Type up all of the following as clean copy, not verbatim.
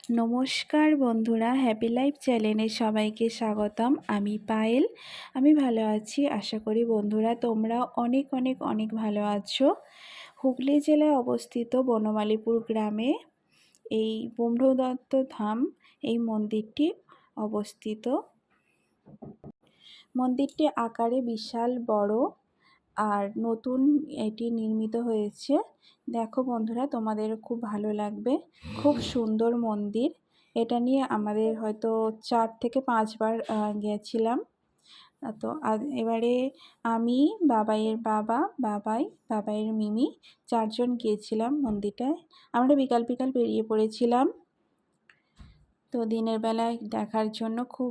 নমস্কার বন্ধুরা, happy life চ্যানেলে সবাইকে স্বাগতম। আমি পায়েল। আমি ভালো আছি, আশা করি বন্ধুরা তোমরা অনেক অনেক অনেক ভালো আছো। হুগলি জেলায় অবস্থিত বনমালীপুর গ্রামে এই ব্রহ্মদত্ত ধাম এই মন্দিরটি অবস্থিত। মন্দিরটি আকারে বিশাল বড় আর নতুন এটি নির্মিত হয়েছে। দেখো বন্ধুরা, তোমাদের খুব ভালো লাগবে। খুব সুন্দর মন্দির। এটা নিয়ে আমাদের হয়তো 4 থেকে 5 বার গেছিলাম। তো এবারে আমি, বাবাইয়ের বাবা, বাবাইয়ের মিমি 4 জন গিয়েছিলাম মন্দিরটায়। আমরা বিকাল বিকাল বেরিয়ে পড়েছিলাম। তো দিনের বেলায় দেখার জন্য খুব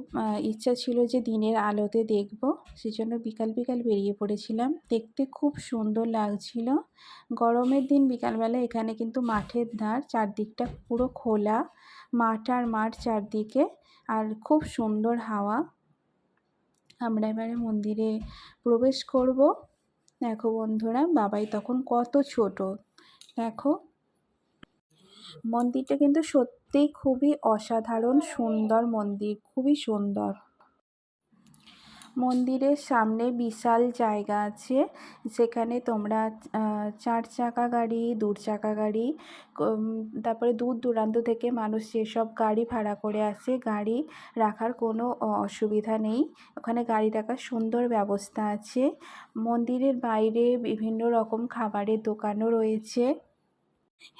ইচ্ছা ছিল যে দিনের আলোতে দেখব, সেজন্য বিকাল বিকাল বেরিয়ে পড়েছিলাম। দেখতে খুব সুন্দর লাগছিল। গরমের দিন বিকালবেলা এখানে কিন্তু মাঠের ধার, চারদিকটা পুরো খোলা মাঠ আর মাঠ চারদিকে, আর খুব সুন্দর হাওয়া। আমরা এবারে মন্দিরে প্রবেশ করব। দেখো বন্ধুরা, বাবাই তখন কত ছোট। দেখো মন্দিরটা কিন্তু সত্যিই খুবই অসাধারণ সুন্দর মন্দির, খুবই সুন্দর। মন্দিরের সামনে বিশাল জায়গা আছে, সেখানে তোমরা 4 চাকা গাড়ি, 2 চাকা গাড়ি, তারপরে দূর দূরান্ত থেকে মানুষ যেসব গাড়ি ভাড়া করে আসে, গাড়ি রাখার কোনো অসুবিধা নেই। ওখানে গাড়ি রাখার সুন্দর ব্যবস্থা আছে। মন্দিরের বাইরে বিভিন্ন রকম খাবারের দোকানও রয়েছে।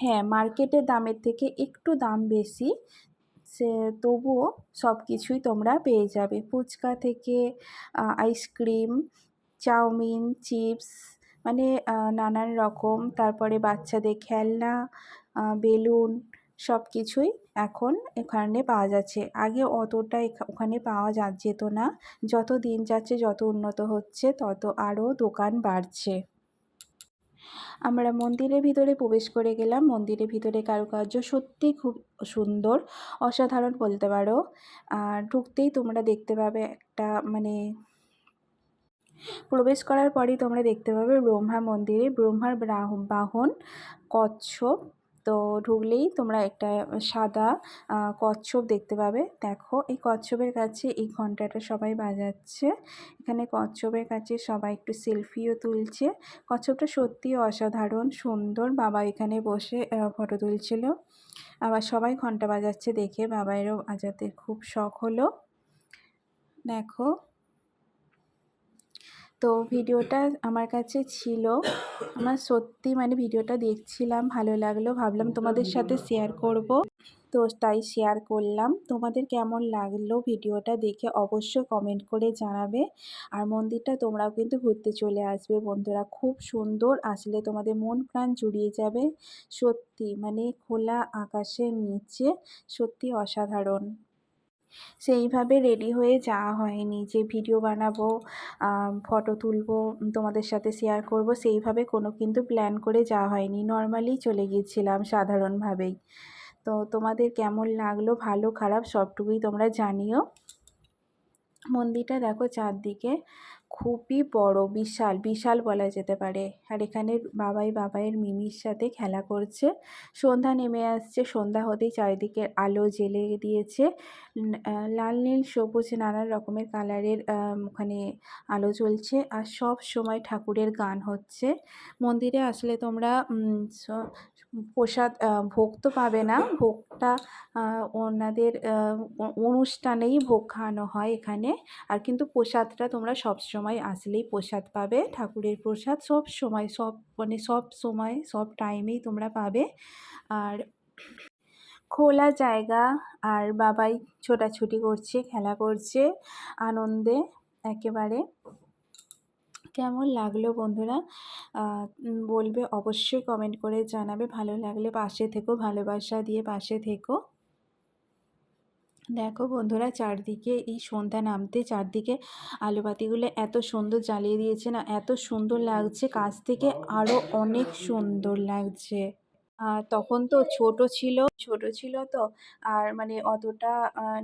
হ্যাঁ, মার্কেটের দামের থেকে একটু দাম বেশি, তবুও সব কিছুই তোমরা পেয়ে যাবে। ফুচকা থেকে আইসক্রিম, চাউমিন, চিপস, মানে নানান রকম। তারপরে বাচ্চাদের খেলনা, বেলুন, সব কিছুই এখন এখানে পাওয়া যাচ্ছে। আগে অতটা ওখানে পাওয়া যেত না। যত দিন যাচ্ছে, যত উন্নত হচ্ছে, তত আরও দোকান বাড়ছে। আমরা মন্দিরের ভিতরে প্রবেশ করে গেলাম। মন্দিরের ভিতরে কারুকার্য সত্যিই খুব সুন্দর, অসাধারণ বলতে পারো। আর ঢুকতেই তোমরা দেখতে পাবে একটা, মানে প্রবেশ করার পরেই তোমরা দেখতে পাবে ব্রহ্মা মন্দিরে ব্রহ্মার বাহন কচ্ছপ। তো ঢুকলেই তোমরা একটা সাদা কচ্ছপ দেখতে পাবে। দেখো এই কচ্ছপের কাছে এই ঘন্টাটা সবাই বাজাচ্ছে। এখানে কচ্ছপের কাছে সবাই একটু সেলফিও তুলছে। কচ্ছপটা সত্যিই অসাধারণ সুন্দর। বাবা এখানে বসে ফটো তুলছিল। আবার সবাই ঘন্টা বাজাচ্ছে দেখে বাবাইয়েরও বাজাতে খুব শখ হলো। দেখো, তো ভিডিওটা আমার কাছে ছিল, আমার সত্যি মানে ভিডিওটা দেখছিলাম, ভালো লাগলো, ভাবলাম তোমাদের সাথে শেয়ার করব। তো তাই শেয়ার করলাম। তোমাদের কেমন লাগলো ভিডিওটা দেখে অবশ্যই কমেন্ট করে জানাবে। আর মন্দিরটা তোমরাও কিন্তু ঘুরতে চলে আসবে বন্ধুরা, খুব সুন্দর। আসলে তোমাদের মন প্রাণ জুড়িয়ে যাবে। সত্যি মানে খোলা আকাশের নিচে, সত্যি অসাধারণ। সেইভাবে রেডি হয়ে যাওয়া হয়নি যে ভিডিও বানাবো, ফটো তুলবো, তোমাদের সাথে শেয়ার করব, সেইভাবে কোনো কিন্তু প্ল্যান করে যাওয়া হয়নি। নর্মালি চলে গিয়েছিলাম সাধারণভাবেই। তো তোমাদের কেমন লাগলো, ভালো খারাপ সবটুকুই তোমরা জানিও। মন্দিরটা দেখো চারদিকে খুবই বড়, বিশাল বিশাল বলা যেতে পারে। আর এখানে বাবাইয়ের মিমির সাথে খেলা করছে। সন্ধ্যা নেমে আসছে, সন্ধ্যা হতেই চারিদিকে আলো জ্বেলে দিয়েছে। লাল নীল সবুজ নানান রকমের কালারের ওখানে আলো জ্বলছে। আর সব সময় ঠাকুরের গান হচ্ছে। মন্দিরে আসলে তোমরা প্রসাদ ভোগ তো পাবে না, ভোগটা ওনাদের অনুষ্ঠানেই ভোগ খাওয়ানো হয় এখানে। আর কিন্তু প্রসাদটা তোমরা সব সময় আসলেই প্রসাদ পাবে। ঠাকুরের প্রসাদ সব সময়, সব সময় সব টাইমেই তোমরা পাবে। আর খোলা জায়গা, আর বাবাই ছোটাছুটি করছে, খেলা করছে আনন্দে একেবারে। কেমন লাগলো বন্ধুরা বলবে, অবশ্যই কমেন্ট করে জানাবে। ভালো লাগলে পাশে থেকো, ভালোবাসা দিয়ে পাশে থেকো। দেখো বন্ধুরা, চারদিকে এই সন্ধ্যা নামতে চারদিকে আলোবাতিগুলো এত সুন্দর জ্বালিয়ে দিয়েছে না, এত সুন্দর লাগছে। কাছ থেকে আরও অনেক সুন্দর লাগছে। তখন তো ছোট ছিল তো, আর মানে অতটা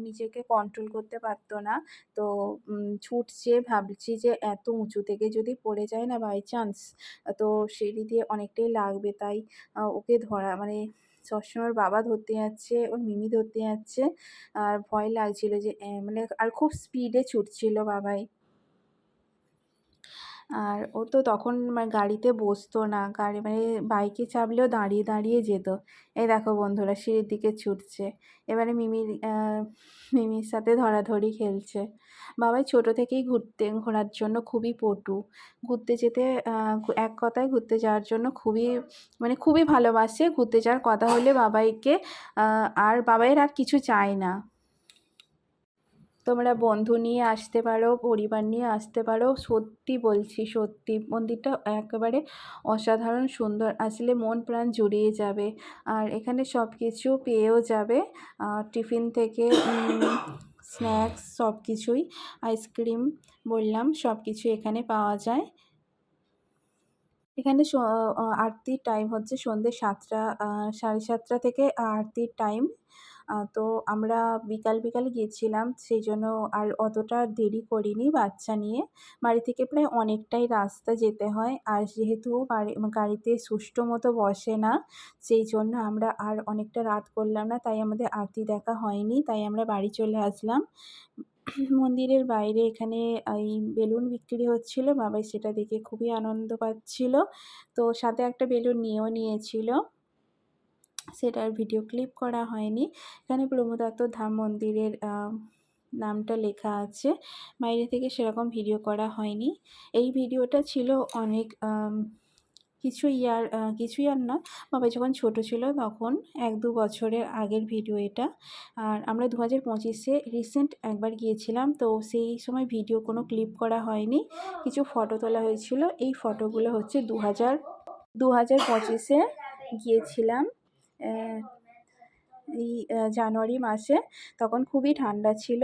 নিজেকে কন্ট্রোল করতে পারতো না। তো ছুটছে, ভাবছি যে এত উঁচু থেকে যদি পড়ে যায় না বাই চান্স, তো সিঁড়ি দিয়ে অনেকটাই লাগবে। তাই ওকে ধরা, মানে সবসময় ওর বাবা ধরতে যাচ্ছে, ওর মিমি ধরতে যাচ্ছে। আর ভয় লাগছিল যে মানে আর খুব স্পিডে ছুটছিল বাবাই। আর ও তো তখন গাড়িতে বসতো না, গাড়ি মানে বাইকে চাপলেও দাঁড়িয়ে দাঁড়িয়ে যেত। এই দেখো বন্ধুরা সিঁড়ির দিকে ছুটছে। এবারে মিমির সাথে ধরাধরি খেলছে। বাবাই ছোট থেকেই ঘোরার জন্য খুবই পটু। ঘুরতে যেতে এক কথায় ঘুরতে যাওয়ার জন্য খুবই ভালোবাসে। ঘুরতে যাওয়ার কথা হলে বাবাইকে আর বাবাইয়ের আর কিছু চায় না। তোমরা বন্ধু নিয়ে আসতে পারো, পরিবার নিয়ে আসতে পারো। সত্যি বলছি, সত্যি মন্দিরটা একেবারে অসাধারণ সুন্দর। আসলে মন প্রাণ জুড়িয়ে যাবে। আর এখানে সব কিছু পেয়েও যাবে, টিফিন থেকে স্ন্যাক্স সব কিছুই, আইসক্রিম বললাম, সব কিছু এখানে পাওয়া যায়। এখানে আরতির টাইম হচ্ছে সন্ধ্যে ৭টা, ৭:৩০ থেকে আরতির টাইম। তো আমরা বিকালে গিয়েছিলাম, সেই জন্য আর অতটা দেরি করিনি বাচ্চা নিয়ে। বাড়ি থেকে প্রায় অনেকটাই রাস্তা যেতে হয়। আর যেহেতু গাড়িতে সুষ্ঠু মতো বসে না, সেই জন্য আমরা আর অনেকটা রাত করলাম না, তাই আমাদের আরতি দেখা হয়নি, তাই আমরা বাড়ি চলে আসলাম। মন্দিরের বাইরে এখানে এই বেলুন বিক্রি হচ্ছিল, বাবাই সেটা দেখে খুবই আনন্দ পাচ্ছিল। তো সাথে একটা বেলুন নিয়েও নিয়েছিল, সেটার ভিডিও ক্লিপ করা হয়নি। এখানে প্রমোদাত্ত ধাম মন্দিরের নামটা লেখা আছে। বাইরে থেকে সেরকম ভিডিও করা হয়নি। এই ভিডিওটা ছিল অনেক কিছু ইয়ার না, বাবাই যখন ছোট ছিল তখন ১-২ বছরের আগের ভিডিও এটা। আর আমরা 2025-এ রিসেন্ট একবার গিয়েছিলাম, তো সেই সময় ভিডিও কোনো ক্লিপ করা হয়নি, কিছু ফটো তোলা হয়েছিল। এই ফটোগুলো হচ্ছে 2025-এ গিয়েছিলাম, এই জানুয়ারি মাসে। তখন খুবই ঠান্ডা ছিল।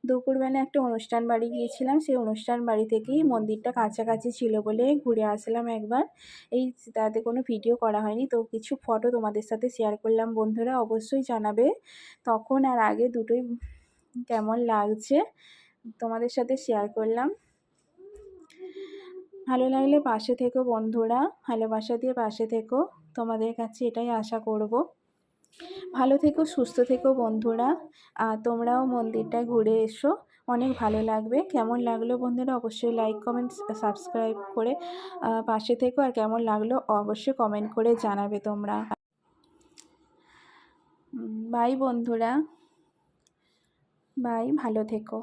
দুপুরবেলা একটা অনুষ্ঠান বাড়ি গিয়েছিলাম, সেই অনুষ্ঠান বাড়ি থেকেই মন্দিরটা কাছাকাছি ছিল বলে ঘুরে আসলাম একবার। তাতে কোনো ভিডিও করা হয়নি, তো কিছু ফটো তোমাদের সাথে শেয়ার করলাম। বন্ধুরা অবশ্যই জানাবে তখন আর আগে দুটোই কেমন লাগছে, তোমাদের সাথে শেয়ার করলাম। ভালো লাগলে পাশে থেকো বন্ধুরা, ভালোবাসা দিয়ে পাশে থেকো, তোমাদের কাছে এটাই আশা করব। ভালো থেকো, সুস্থ থেকো বন্ধুরা। তোমরাও মন্দিরটায় ঘুরে এসো, অনেক ভালো লাগবে। কেমন লাগলো বন্ধুরা অবশ্যই লাইক, কমেন্ট, সাবস্ক্রাইব করে পাশে থেকো। আর কেমন লাগলো অবশ্যই কমেন্ট করে জানাবে তোমরা। বাই বন্ধুরা, বাই, ভালো থেকো।